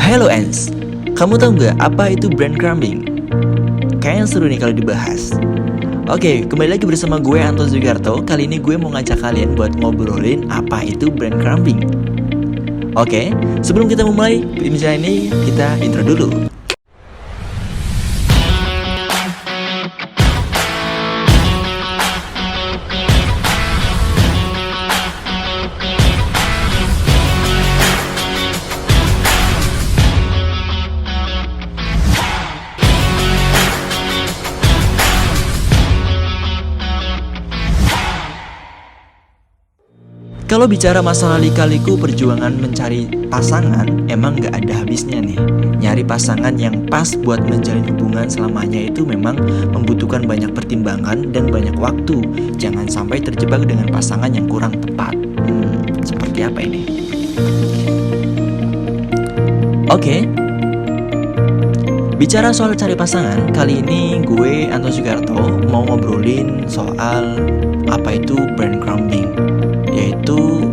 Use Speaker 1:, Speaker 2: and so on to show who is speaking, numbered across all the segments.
Speaker 1: Hello Ens, kamu tahu nggak apa itu breadcrumbing? Kayaknya seru nih kalau dibahas. Oke, kembali lagi bersama gue Anton Zugarto. Kali ini gue mau ngajak kalian buat ngobrolin apa itu breadcrumbing. Oke, sebelum kita memulai pembicaraan ini, kita intro dulu. Kalau bicara masalah lika-liku perjuangan mencari pasangan, emang gak ada habisnya nih. Nyari pasangan yang pas buat menjalin hubungan selamanya itu memang membutuhkan banyak pertimbangan dan banyak waktu. Jangan sampai terjebak dengan pasangan yang kurang tepat. Seperti apa ini? Oke. Bicara soal cari pasangan, kali ini gue Anton Zugarto mau ngobrolin soal apa itu breadcrumbing, yaitu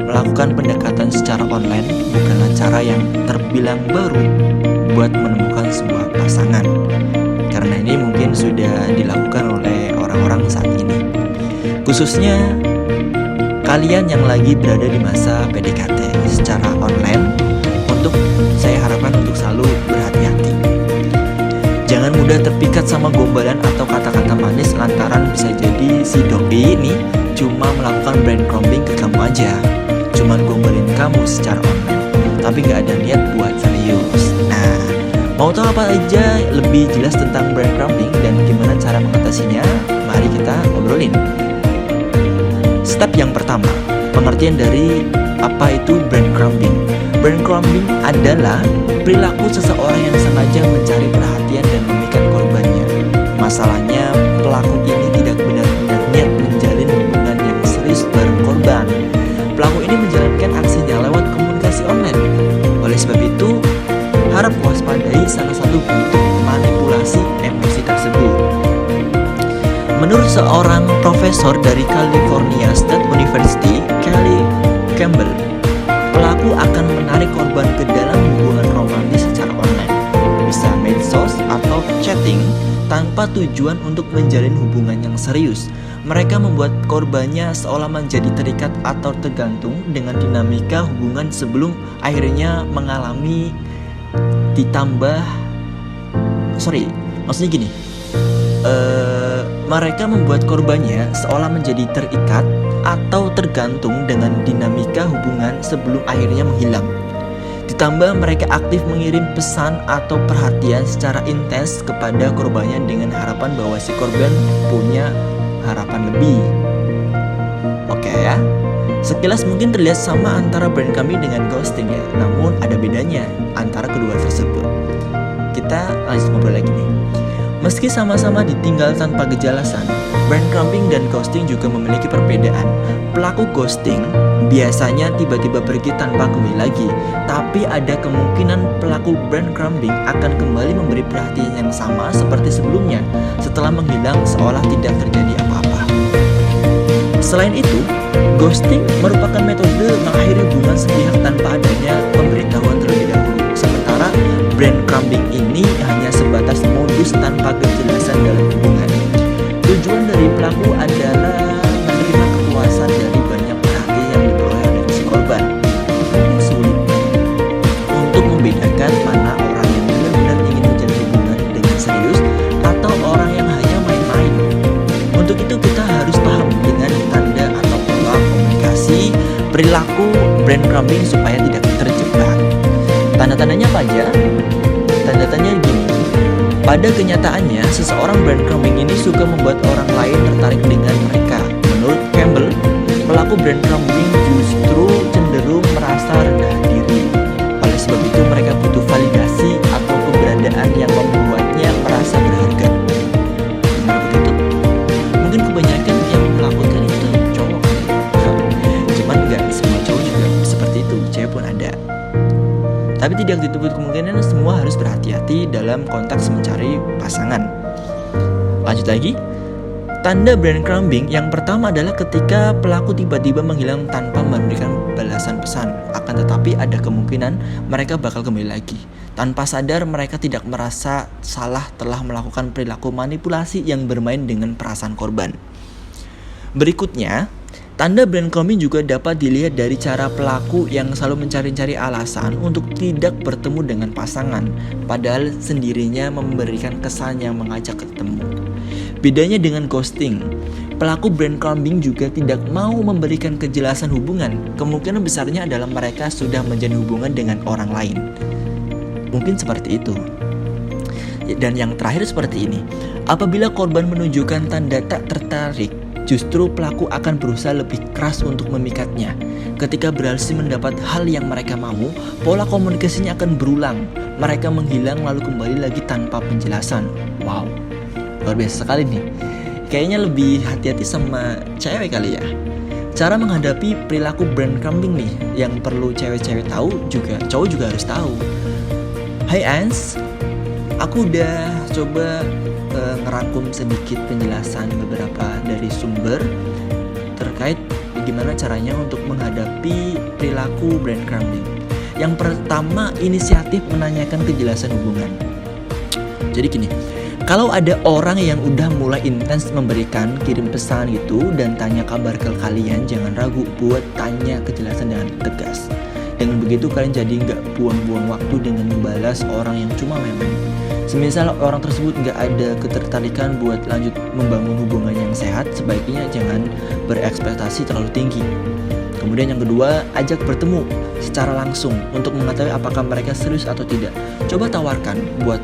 Speaker 1: melakukan pendekatan secara online bukanlah cara yang terbilang baru buat menemukan sebuah pasangan, karena ini mungkin sudah dilakukan oleh orang-orang saat ini, khususnya kalian yang lagi berada di masa PDKT secara online. Untuk saya harapkan untuk selalu berhati-hati. Jangan mudah terpikat sama gombalan atau kata-kata manis lantaran bisa jadi si doi ini cuma melakukan breadcrumbing ke kamu aja, cuman gombalin kamu secara online, tapi gak ada niat buat serius. Nah, mau tahu apa aja lebih jelas tentang breadcrumbing dan gimana cara mengatasinya? Mari kita ngobrolin. Step yang pertama, pengertian dari apa itu breadcrumbing. Breadcrumbing adalah perilaku seseorang yang sengaja mencari perhatian dan memikat korbannya. Masalahnya, pelaku ini tidak benar-benar niat menjalin hubungan yang serius bareng korban. Pelaku ini menjalankan aksinya lewat komunikasi online. Oleh sebab itu, harap waspadai salah satu bentuk manipulasi emosi tersebut. Menurut seorang profesor dari California State University, Kelly Campbell, pelaku akan menarik korban ke dalam hubungan romantis secara online, bisa medsos atau chatting, tanpa tujuan untuk menjalin hubungan yang serius. Mereka membuat korbannya seolah menjadi terikat atau tergantung dengan dinamika hubungan sebelum akhirnya mengalami mereka membuat korbannya seolah menjadi terikat atau tergantung dengan dinamika hubungan sebelum akhirnya menghilang. Ditambah mereka aktif mengirim pesan atau perhatian secara intens kepada korbannya dengan harapan bahwa si korban punya harapan lebih. Oke ya, sekilas mungkin terlihat sama antara breadcrumbing dengan ghosting ya, namun ada bedanya antara kedua tersebut. Kita lanjut ngobrol lagi nih. Meski sama-sama ditinggal tanpa kejelasan, breadcrumbing dan ghosting juga memiliki perbedaan. Pelaku ghosting biasanya tiba-tiba pergi tanpa kembali lagi, tapi ada kemungkinan pelaku breadcrumbing akan kembali memberi perhatian yang sama seperti sebelumnya setelah menghilang seolah tidak terjadi apa-apa. Selain itu, ghosting merupakan metode mengakhiri hubungan sepihak tanpa adanya pemberitahuan terlebih dahulu. Sementara breadcrumbing ini hanya sebatas modus tanpa kejelasan dalam hubungan. Tujuan dari pelaku adalah menerima kepuasan dari banyak perhatian yang diperoleh oleh si korban. Ini sulit untuk membedakan mana orang yang benar-benar ingin menjalin hubungan dengan serius atau orang yang hanya main-main. Untuk itu kita harus paham dengan tanda atau pola komunikasi perilaku breadcrumbing supaya tidak terjebak. Tanda-tandanya apa aja? Tanda-tandanya gini. Pada kenyataannya, seseorang breadcrumbing ini suka membuat orang lain tertarik dengan mereka. Menurut Campbell, pelaku breadcrumbing justru cenderung merasa rendah diri. Oleh sebab itu, mereka butuh validasi atau keberadaan yang membuatnya merasa berharga. Benar begitu? Mungkin kebanyakan yang melakukan itu cowok. Cuman gak semua cowok juga seperti itu, cewek pun ada. Tapi tidak ditutup kemungkinan semua harus berhati-hati dalam konteks mencari pasangan. Lanjut lagi, Tanda breadcrumbing yang pertama adalah ketika pelaku tiba-tiba menghilang tanpa memberikan balasan pesan. Akan tetapi ada kemungkinan mereka bakal kembali lagi. Tanpa sadar mereka tidak merasa salah telah melakukan perilaku manipulasi yang bermain dengan perasaan korban. Berikutnya, tanda breadcrumbing juga dapat dilihat dari cara pelaku yang selalu mencari-cari alasan untuk tidak bertemu dengan pasangan, padahal sendirinya memberikan kesan yang mengajak ketemu. Bedanya dengan ghosting, pelaku breadcrumbing juga tidak mau memberikan kejelasan hubungan. Kemungkinan besarnya adalah mereka sudah menjalin hubungan dengan orang lain. Mungkin seperti itu. Dan yang terakhir seperti ini. Apabila korban menunjukkan tanda tak tertarik, justru pelaku akan berusaha lebih keras untuk memikatnya. Ketika berhasil mendapat hal yang mereka mau, pola komunikasinya akan berulang. Mereka menghilang lalu kembali lagi tanpa penjelasan. Wow, luar biasa sekali nih. Kayaknya lebih hati-hati sama cewek kali ya. Cara menghadapi perilaku breadcrumbing nih yang perlu cewek-cewek tahu, juga cowok juga harus tahu. Hai Ans, aku udah coba ngerangkum sedikit penjelasan beberapa dari sumber terkait gimana caranya untuk menghadapi perilaku breadcrumbing. Yang pertama, inisiatif menanyakan kejelasan hubungan. Jadi gini, kalau ada orang yang udah mulai intens memberikan kirim pesan gitu dan tanya kabar ke kalian, jangan ragu buat tanya kejelasan dengan tegas. Dengan begitu kalian jadi nggak buang-buang waktu dengan membalas orang yang cuma memang. Semisal orang tersebut nggak ada ketertarikan buat lanjut membangun hubungan yang sehat, sebaiknya jangan berekspektasi terlalu tinggi. Kemudian yang kedua, ajak bertemu secara langsung untuk mengetahui apakah mereka serius atau tidak. Coba tawarkan buat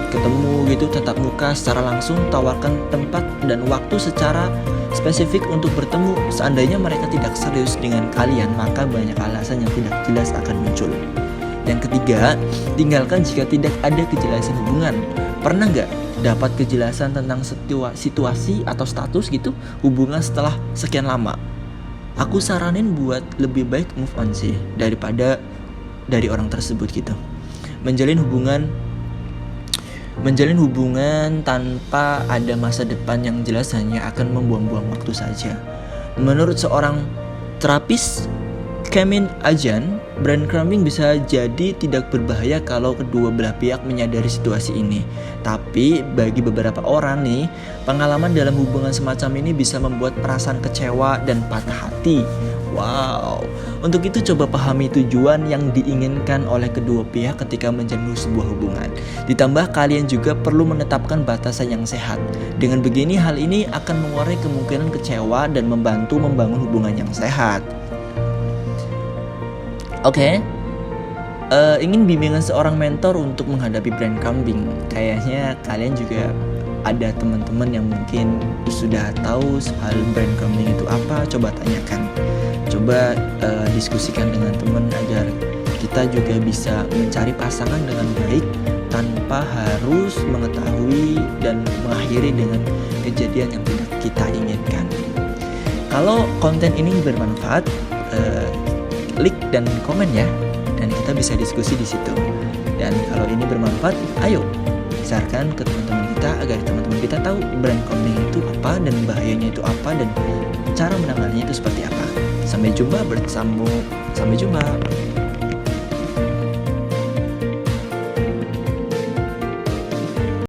Speaker 1: ketemu gitu tatap muka secara langsung, tawarkan tempat dan waktu secara spesifik untuk bertemu. Seandainya mereka tidak serius dengan kalian, maka banyak alasan yang tidak jelas akan muncul. Yang ketiga, tinggalkan jika tidak ada kejelasan hubungan. Pernah nggak dapat kejelasan tentang situasi atau status gitu hubungan setelah sekian lama? Aku saranin buat lebih baik move on sih daripada dari orang tersebut gitu. Menjalin hubungan tanpa ada masa depan yang jelas hanya akan membuang-buang waktu saja. Menurut seorang terapis, Kamin Ajan, breadcrumbing bisa jadi tidak berbahaya kalau kedua belah pihak menyadari situasi ini. Tapi bagi beberapa orang nih, pengalaman dalam hubungan semacam ini bisa membuat perasaan kecewa dan patah hati. Wow, untuk itu coba pahami tujuan yang diinginkan oleh kedua pihak ketika menjalin sebuah hubungan. Ditambah kalian juga perlu menetapkan batasan yang sehat. Dengan begini hal ini akan mengurangi kemungkinan kecewa dan membantu membangun hubungan yang sehat. Oke. Ingin bimbingan seorang mentor untuk menghadapi breadcrumbing. Kayaknya kalian juga ada teman-teman yang mungkin sudah tahu soal breadcrumbing itu apa. Coba tanyakan. Coba diskusikan dengan teman agar kita juga bisa mencari pasangan dengan baik tanpa harus mengetahui dan mengakhiri dengan kejadian yang tidak kita inginkan. Kalau konten ini bermanfaat, klik dan komen ya, dan kita bisa diskusi di situ. Dan kalau ini bermanfaat, ayo share-kan ke teman-teman kita agar teman-teman kita tahu breadcrumbing itu apa dan bahayanya itu apa dan cara menanganinya itu seperti apa. Sampai jumpa.